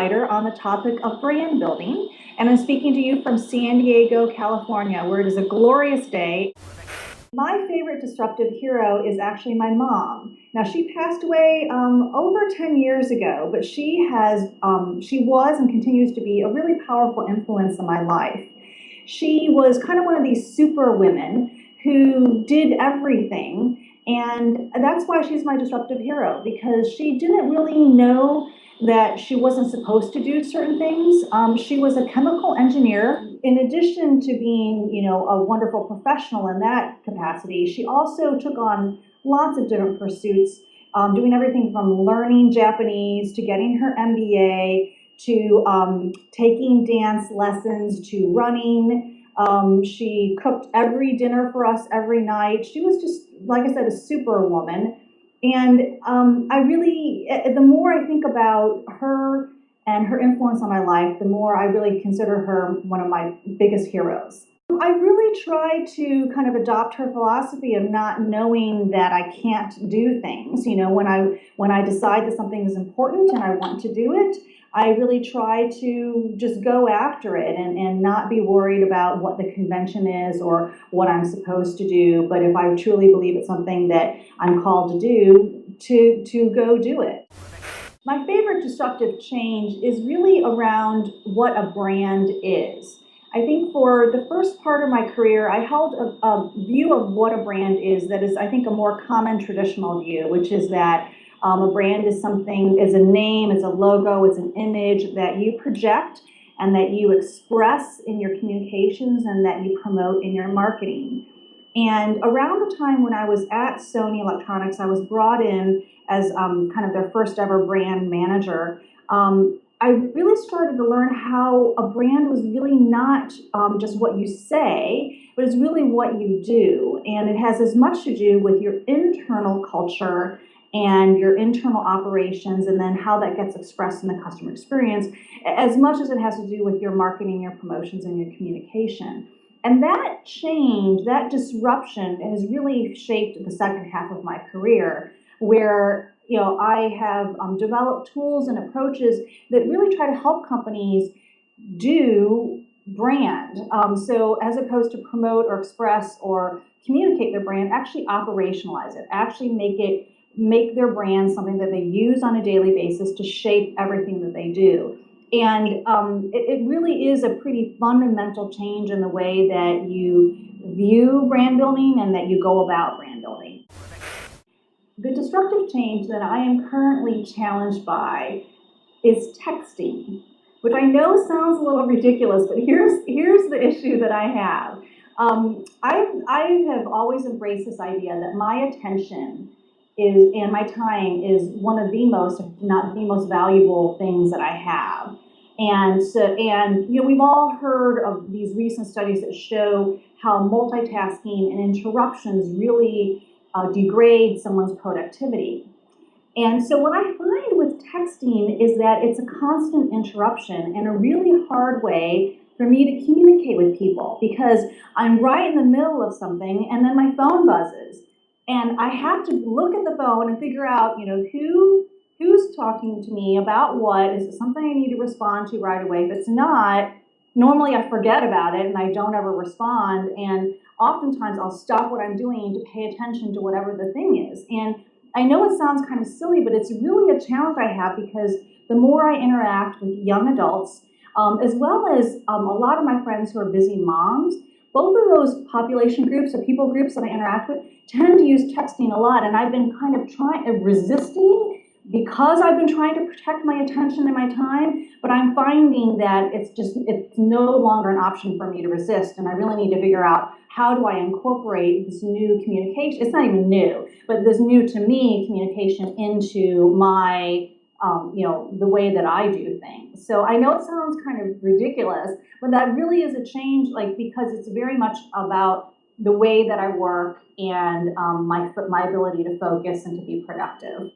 writer on the topic of brand building, and I'm speaking to you from San Diego, California, where it is a glorious day. My favorite disruptive hero is actually my mom. Now, she passed away over 10 years ago, but she was and continues to be a really powerful influence in my life. She was kind of one of these super women who did everything, and that's why she's my disruptive hero, because she didn't really know that she wasn't supposed to do certain things. She was a chemical engineer. In addition to being, a wonderful professional in that capacity, she also took on lots of different pursuits, doing everything from learning Japanese to getting her MBA to taking dance lessons to running. She cooked every dinner for us every night. She was just, like I said, a super woman. And the more I think about her and her influence on my life, the more I really consider her one of my biggest heroes. I really try to kind of adopt her philosophy of not knowing that I can't do things. When I decide that something is important and I want to do it, I really try to just go after it and not be worried about what the convention is or what I'm supposed to do. But if I truly believe it's something that I'm called to do, to go do it. My favorite disruptive change is really around what a brand is. I think for the first part of my career, I held a view of what a brand is that is, I think, a more common traditional view, which is that a brand is something, is a name, it's a logo, it's an image that you project and that you express in your communications and that you promote in your marketing. And around the time when I was at Sony Electronics, I was brought in as kind of their first ever brand manager. I really started to learn how a brand was really not just what you say, but it's really what you do. And it has as much to do with your internal culture and your internal operations, and then how that gets expressed in the customer experience, as much as it has to do with your marketing, your promotions, and your communication. And that change, that disruption has really shaped the second half of my career, where I have developed tools and approaches that really try to help companies do brand. So as opposed to promote or express or communicate their brand, actually operationalize it, actually make their brand something that they use on a daily basis to shape everything that they do. And it really is a pretty fundamental change in the way that you view brand building and that you go about brand building. The disruptive change that I am currently challenged by is texting, which I know sounds a little ridiculous, but here's the issue that I have. I have always embraced this idea that my attention and my time is one of the most, if not the most valuable things that I have. And we've all heard of these recent studies that show how multitasking and interruptions really degrade someone's productivity. And so what I find with texting is that it's a constant interruption and a really hard way for me to communicate with people, because I'm right in the middle of something and then my phone buzzes. And I have to look at the phone and figure out, who's talking to me about what. Is it something I need to respond to right away? If it's not, normally I forget about it and I don't ever respond. And oftentimes I'll stop what I'm doing to pay attention to whatever the thing is. And I know it sounds kind of silly, but it's really a challenge I have, because the more I interact with young adults, as well as a lot of my friends who are busy moms, both of those population groups or people groups that I interact with tend to use texting a lot. And I've been kind of resisting, because I've been trying to protect my attention and my time, but I'm finding that it's no longer an option for me to resist. And I really need to figure out, how do I incorporate this new communication? It's not even new, but this new to me communication into my, the way that I do things. So I know it sounds kind of ridiculous, but that really is a change, because it's very much about the way that I work and my ability to focus and to be productive.